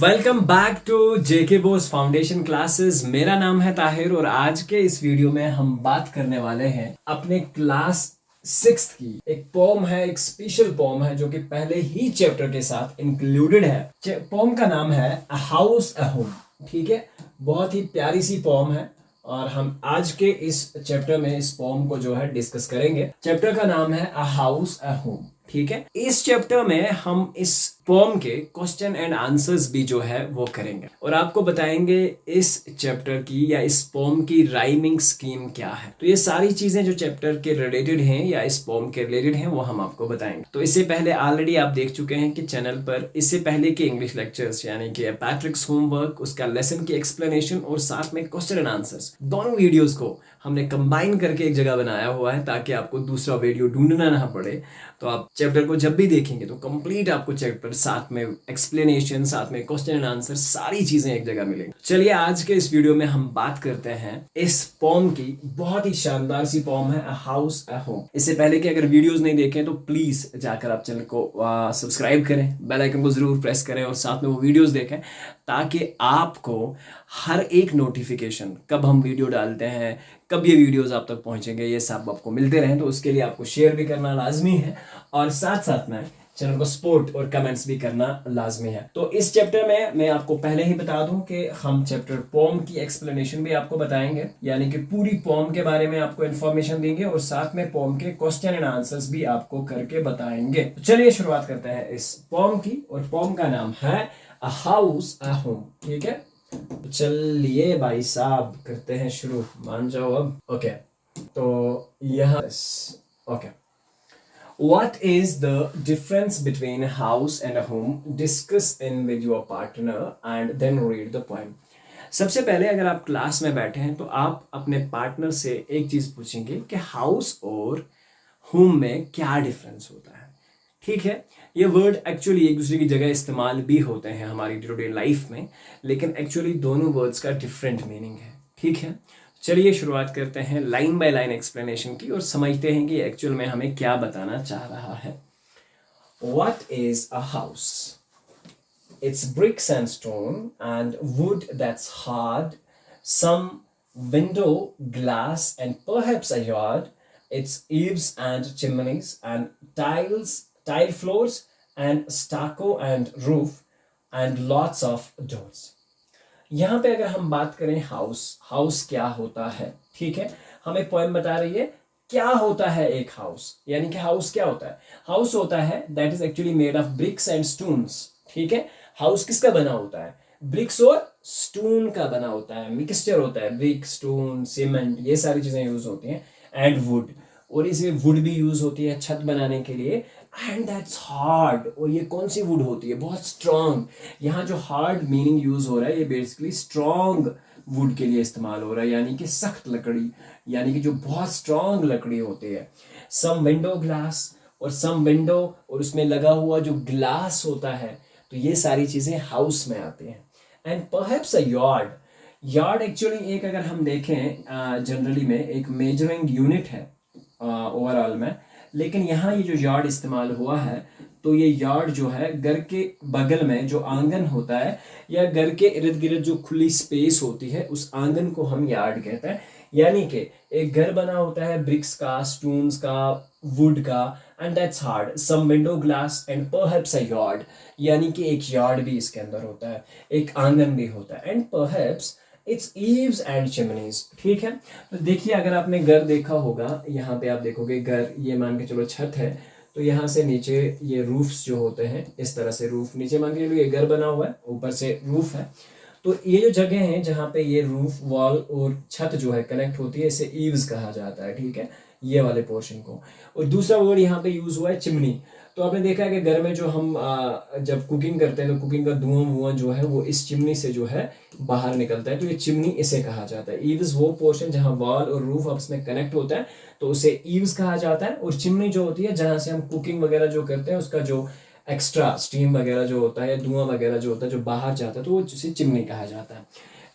Welcome back to JK Bose foundation classes. मेरा नाम है ताहिर और आज के इस वीडियो में हम बात करने वाले हैं अपने क्लास 6th की एक पोम है, एक स्पेशल पोम है जो कि पहले ही चैप्टर के साथ इंक्लूडेड है। पोम का नाम है अ हाउस अ होम। ठीक है, बहुत ही प्यारी सी पोम है और हम आज के इस चैप्टर में इस पोम को जो है डिस्कस करेंगे। चैप्टर का नाम है अ हाउस अ होम। ठीक है, इस चैप्टर में हम इस पोम के क्वेश्चन एंड आंसर्स भी जो है वो करेंगे और आपको बताएंगे इस चैप्टर की या इस पोम की राइमिंग स्कीम क्या है। तो ये सारी चीजें जो चैप्टर के रिलेटेड हैं या इस पोम के रिलेटेड हैं वो हम आपको बताएंगे। तो इससे पहले ऑलरेडी आप देख चुके हैं कि चैनल पर इससे पहले के इंग्लिश लेक्चर्स यानी कि पैट्रिक्स होमवर्क, उसका लेसन की एक्सप्लेनेशन और साथ में क्वेश्चन एंड आंसर्स, दोनों वीडियोस को हमने कंबाइन करके एक जगह बनाया हुआ है ताकि आपको दूसरा वीडियो ढूंढना ना पड़े। तो आप चैप्टर को जब भी देखेंगे तो कंप्लीट आपको चैप्टर साथ में एक्सप्लेनेशन, साथ में क्वेश्चन एंड आंसर, सारी चीजें एक जगह मिलेंगी। चलिए आज के इस वीडियो में हम बात करते हैं इस पोम की। बहुत ही शानदार सी पोम है, अ हाउस अ होम। इससे पहले कि अगर वीडियोस नहीं देखें तो प्लीज जाकर आप चैनल को सब्सक्राइब करें, बेल आइकन को जरूर प्रेस करें और साथ में वो वीडियोस देखें ताकि आपको हर एक नोटिफिकेशन, कब हम वीडियो डालते हैं, कब ये वीडियोस आप तक पहुंचेंगे, ये सब आपको मिलते रहें। तो उसके लिए आपको शेयर भी करना लाजमी है और साथ साथ में चैनल को सपोर्ट और कमेंट्स भी करना लाजमी है। तो इस चैप्टर में मैं आपको पहले ही बता दूं कि हम चैप्टर पोम की एक्सप्लेनेशन भी आपको बताएंगे, यानी कि पूरी पोम के बारे में आपको इन्फॉर्मेशन देंगे और साथ में पोम के क्वेश्चन एंड आंसर्स भी आपको करके बताएंगे। तो चलिए शुरुआत करते हैं इस पोम की और पोम का नाम है अ हाउस अ होम। ठीक है, तो चलिए भाई साहब करते हैं शुरू, मान जाओ अब। ओके, तो यहाँ okay, what is the difference between a house and a home? Discuss in with your partner and then read the poem. सबसे पहले अगर आप क्लास में बैठे हैं तो आप अपने पार्टनर से एक चीज पूछेंगे कि हाउस और होम में क्या डिफरेंस होता है। ठीक है, ये वर्ड एक्चुअली एक दूसरे की जगह इस्तेमाल भी होते हैं हमारी डे टू डे लाइफ में, लेकिन एक्चुअली दोनों वर्ड्स का डिफरेंट मीनिंग है। ठीक है, चलिए शुरुआत करते हैं लाइन बाय लाइन एक्सप्लेनेशन की और समझते हैं कि एक्चुअल में हमें क्या बताना चाह रहा है। What is a house? It's bricks and stone and wood that's hard, some window, glass and perhaps a yard. It's eaves and chimneys and tile floors and stucco and roof and lots of doors. यहाँ पे अगर हम बात करें house क्या होता है, ठीक है, हमें पोएम बता रही है क्या होता है एक हाउस। यानी कि हाउस क्या होता है? हाउस होता है that is actually made of BRICS and stones. ठीक है, हाउस किसका बना होता है? ब्रिक्स और स्टोन का बना होता है, मिक्सचर होता है, ब्रिक, स्टोन, सीमेंट, ये सारी चीजें यूज होती हैं, एंड वुड, और इसमें वुड भी यूज होती है छत बनाने के लिए, एंड दैट्स हार्ड। और ये कौन सी वुड होती है? बहुत स्ट्रॉन्ग। यहाँ जो हार्ड मीनिंग यूज हो रहा है ये बेसिकली स्ट्रॉन्ग वुड के लिए इस्तेमाल हो रहा है, यानी कि सख्त लकड़ी, यानी कि जो बहुत स्ट्रॉन्ग लकड़ी होती है। सम विंडो ग्लास, और सम विंडो और उसमें लगा हुआ जो ग्लास होता है, तो ये सारी चीजें हाउस में आती हैं। And perhaps a yard. Yard actually एक, अगर हम देखें जनरली में एक मेजरिंग यूनिट है ओवरऑल में, लेकिन यहाँ ये जो यार्ड इस्तेमाल हुआ है तो ये यार्ड जो है घर के बगल में जो आंगन होता है या घर के इर्द गिर्द जो खुली स्पेस होती है उस आंगन को हम यार्ड कहते हैं। यानी कि एक घर बना होता है ब्रिक्स का, स्टोन्स का, वुड का, and that's hard, some window glass and perhaps a yard, यानी कि एक यार्ड भी इसके अंदर होता है, एक आंगन भी होता है, and perhaps it's eaves and chimneys. ठीक है, तो देखिए अगर आपने घर देखा होगा, यहाँ पे आप देखोगे घर, ये मान के चलो छत है, तो यहाँ से नीचे ये रूफ्स जो होते हैं, इस तरह से रूफ नीचे मान के चलो ये घर बना हुआ है, ऊपर से रूफ है, तो ये जो जगह है जहाँ पे ये रूफ, वॉल और छत जो है कनेक्ट होती है, इसे ईव्स कहा जाता है। ठीक है, ये वाले पोर्शन को। और दूसरा वर्ड यहाँ पे यूज हुआ है चिमनी। तो आपने देखा है कि घर में जो हम जब कुकिंग करते हैं तो कुकिंग का धुआं जो है वो इस चिमनी से जो है बाहर निकलता है, तो ये चिमनी इसे कहा जाता है। ईव्स वो पोर्शन जहाँ वॉल और रूफ आपस में कनेक्ट होता है तो उसे ईव्स कहा जाता है, और चिमनी जो होती है जहाँ से हम कुकिंग वगैरह जो करते हैं उसका जो एक्स्ट्रा स्टीम वगैरह जो होता है, धुआं वगैरह जो होता है जो बाहर जाता है, तो वो उसे चिमनी कहा जाता है।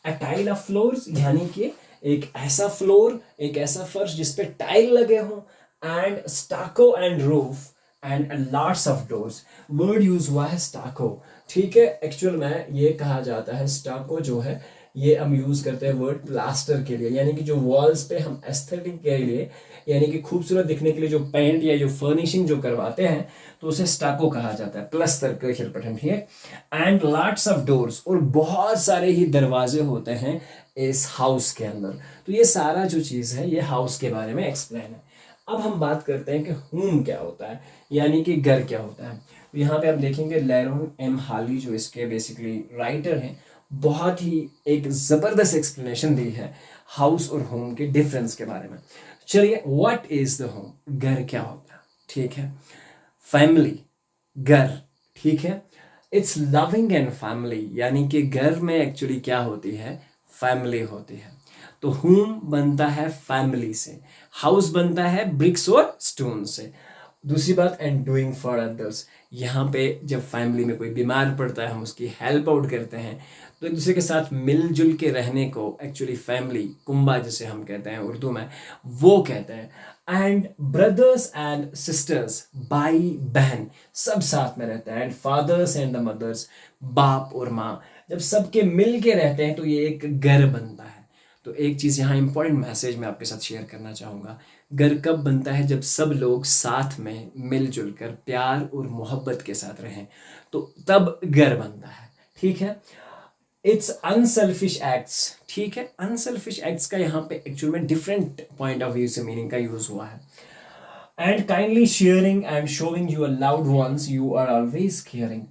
अ टाइल ऑफ फ्लोर्स, यानी कि एक ऐसा फ्लोर, एक ऐसा फर्श जिसपे टाइल लगे हों, and stucco and roof and lots of doors. Word use हुआ है स्टाको, ठीक है। एक्चुअल में ये कहा जाता है स्टाको जो है ये हम यूज करते हैं वर्ड प्लास्टर के लिए, यानी कि जो वॉल्स पे हम एस्थेटिक के लिए यानी कि खूबसूरत दिखने के लिए जो पेंट या जो फर्निशिंग जो करवाते हैं तो उसे स्टाको कहा जाता है, प्लस्तर कशर पठन, ठीक है। एंड लॉट्स ऑफ डोर्स, और बहुत सारे ही दरवाजे होते हैं इस हाउस के अंदर। तो ये सारा जो चीज़ है ये हाउस के बारे में एक्सप्लेन है। अब हम बात करते हैं कि होम क्या होता है, यानी कि घर क्या होता है। तो यहाँ पे आप देखेंगे लैरोन एम हाली जो इसके बेसिकली राइटर हैं, बहुत ही एक ज़बरदस्त एक्सप्लेनेशन दी है हाउस और होम के डिफरेंस के बारे में। चलिए, व्हाट इज द होम, घर क्या होता है, ठीक है। फैमिली, घर, ठीक है। इट्स लविंग एंड फैमिली, यानी कि घर में एक्चुअली क्या होती है, फैमिली होती है। तो होम बनता है फैमिली से, हाउस बनता है ब्रिक्स और स्टोन से। दूसरी बात, एंड डूइंग फॉर अदर्स, यहाँ पे जब फैमिली में कोई बीमार पड़ता है हम उसकी हेल्प आउट करते हैं। तो एक दूसरे के साथ मिलजुल के रहने को एक्चुअली फैमिली, कुंबा जिसे हम कहते हैं उर्दू में, वो कहते हैं। एंड ब्रदर्स एंड सिस्टर्स, भाई बहन सब साथ में रहते हैं। And fathers and the mothers, बाप और माँ, जब सबके मिल के रहते हैं तो ये एक घर बनता है। तो एक चीज़ यहाँ इंपॉर्टेंट मैसेज मैं आपके साथ शेयर करना चाहूँगा, घर कब बनता है, जब सब लोग साथ में मिलजुल कर प्यार और मोहब्बत के साथ रहें, तो तब घर बनता है, ठीक है। इट्स अनसेल्फिश एक्ट्स, ठीक है। अनसेल्फिश एक्ट्स का यहाँ पे एक्चुअल में डिफरेंट पॉइंट ऑफ व्यू से मीनिंग का यूज हुआ है। And kindly sharing and showing your loved ones you are always caring,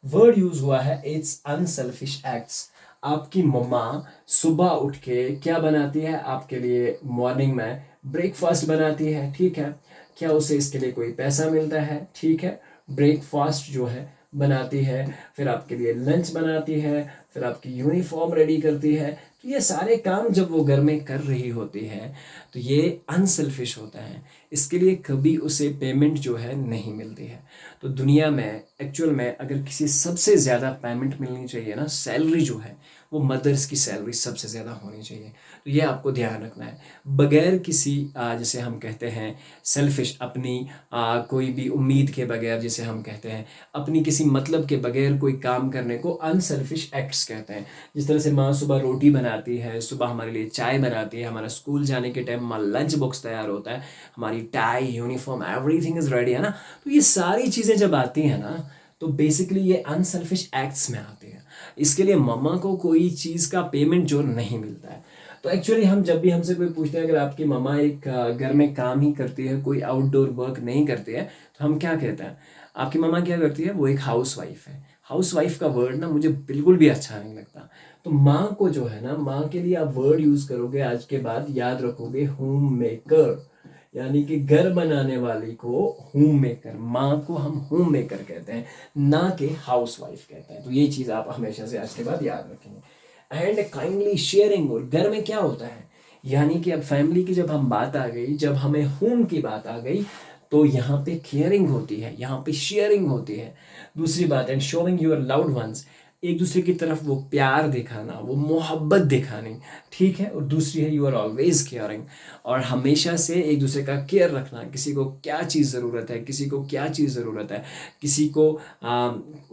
word use हुआ है इट्स अनसेल्फिश एक्ट्स। आपकी मम्मा सुबह उठ के क्या बनाती है आपके लिए, मॉर्निंग में ब्रेकफास्ट बनाती है, ठीक है। क्या उसे इसके लिए कोई पैसा मिलता है, ठीक है। ब्रेकफास्ट जो है बनाती है, फिर आपके लिए लंच बनाती है, फिर आपकी यूनिफॉर्म रेडी करती है। तो ये सारे काम जब वो घर में कर रही होती है तो ये अनसेल्फिश होता है। इसके लिए कभी उसे पेमेंट जो है नहीं मिलती है। तो दुनिया में एक्चुअल में अगर किसी सबसे ज़्यादा पेमेंट मिलनी चाहिए ना, सैलरी जो है वो मदर्स की सैलरी सबसे ज़्यादा होनी चाहिए। तो ये आपको ध्यान रखना है। बगैर किसी जैसे हम कहते हैं सेल्फिश, अपनी कोई भी उम्मीद के बगैर, जिसे हम कहते हैं अपनी किसी मतलब के बगैर कोई काम करने को अनसेल्फिश एक्ट्स कहते हैं। जिस तरह से माँ सुबह रोटी बनाती है, सुबह हमारे लिए चाय बनाती है, हमारा स्कूल जाने के टाइम हमारा लंच बॉक्स तैयार होता है, हमारी tie, uniform, everything is ready, है ना। तो ये सारी चीज़ें जब आती हैं ना तो बेसिकली ये अनसेल्फिश एक्ट्स में आती है। इसके लिए मम्मा को कोई चीज़ का पेमेंट जो नहीं मिलता है। तो एक्चुअली हम जब भी हमसे कोई पूछते हैं अगर आपकी मम्मा एक घर में काम ही करती है, कोई आउटडोर वर्क नहीं करती है, तो हम क्या कहते हैं, आपकी मम्मा क्या करती है, वो एक हाउस वाइफ है। हाउस वाइफ का वर्ड ना मुझे बिल्कुल भी अच्छा नहीं लगता। तो माँ को जो है ना, माँ के लिए आप वर्ड यूज़ करोगे आज के बाद, याद रखोगे होम मेकर, यानी कि घर बनाने वाली को होम मेकर, माँ को हम होम मेकर कहते हैं, ना कि हाउस वाइफ कहते हैं। तो ये चीज़ आप हमेशा से आज के बाद याद रखेंगे। एंड काइंडली शेयरिंग, और घर में क्या होता है, यानी कि अब फैमिली की जब हम बात आ गई, जब हमें होम की बात आ गई, तो यहाँ पे केयरिंग होती है, यहाँ पे शेयरिंग होती है। दूसरी बात, and showing your loved ones, एक दूसरे की तरफ वो प्यार दिखाना, वो मोहब्बत दिखानी, ठीक है। और दूसरी है यू आर ऑलवेज केयरिंग, और हमेशा से एक दूसरे का केयर रखना। किसी को क्या चीज़ ज़रूरत है, किसी को क्या चीज़ ज़रूरत है, किसी को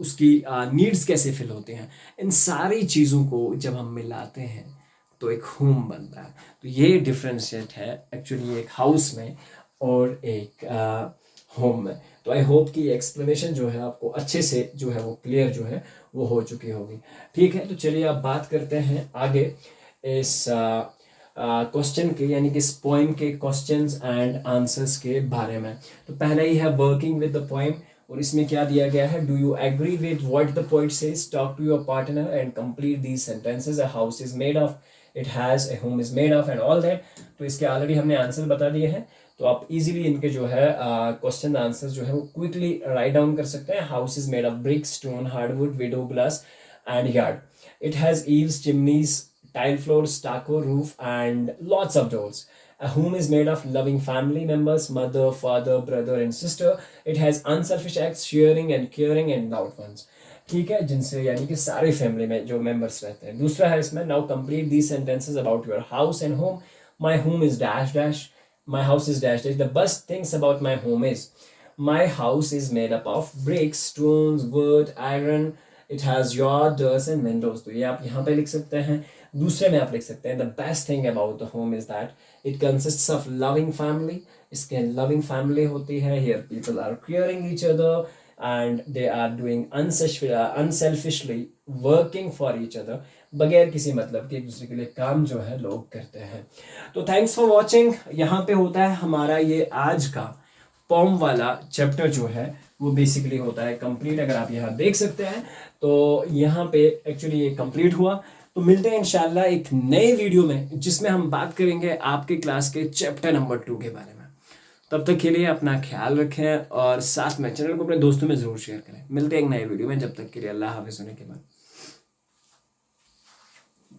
उसकी नीड्स कैसे फिल होते हैं, इन सारी चीज़ों को जब हम मिलाते हैं तो एक होम बनता है। तो ये डिफ्रेंशिएट है एक्चुअली एक हाउस में और एक होम में। तो आई होप कि एक्सप्लेनेशन जो है आपको अच्छे से जो है वो क्लियर जो है वो हो चुकी होगी, ठीक है। तो चलिए आप बात करते हैं आगे इस क्वेश्चन के, यानी कि इस पोइम के क्वेश्चंस एंड आंसर्स के बारे में। तो पहला ही है वर्किंग विद द पोइम, और इसमें क्या दिया गया है, do you agree with what the poet says, talk to your partner and complete these sentences, a house is made of, it has, a home is made of, and all that. तो इसके already हमने answer बता दिए हैं, तो आप easily इनके जो है क्वेश्चन आंसर जो है वो क्विकली राइट डाउन कर सकते हैं। House is made of brick, stone, hardwood, window glass and yard. It has eaves, chimneys, tile floor, stucco roof, and lots of doors. A home is made of loving family members, mother, father, brother, and sister. It has unselfish acts, sharing and caring, and loved ones. ठीक है, जिनसे यानी कि सारे family में जो members रहते हैं। दूसरा है इसमें, now complete these sentences about your house and home. My home is dash dash, my house is dash dash, the best things about my home is, my house is made up of bricks, stones, wood, iron, it has yard, doors and windows. तो ये आप यहाँ पे लिख सकते हैं। दूसरे में आप लिख सकते हैं the best thing about the home is that it consists of loving family. इसके लविंग फैमिली होती है। Here people are caring each other and they are doing unselfishly working for each other. बगैर किसी मतलब के एक दूसरे के लिए काम जो है लोग करते हैं। तो थैंक्स फॉर वॉचिंग। यहाँ पे होता है हमारा ये आज का पॉम वाला चैप्टर जो है वो बेसिकली होता है कंप्लीट। अगर आप यहाँ देख सकते हैं तो यहाँ पे एक्चुअली ये कंप्लीट हुआ। तो मिलते हैं इंशाल्लाह एक नए वीडियो में जिसमें हम बात करेंगे आपके क्लास के चैप्टर नंबर 2 के बारे में। तब तक के लिए अपना ख्याल रखें और साथ में चैनल को अपने दोस्तों में ज़रूर शेयर करें। मिलते हैं एक नए वीडियो में, जब तक के लिए अल्लाह हाफिज़ होने के बाद।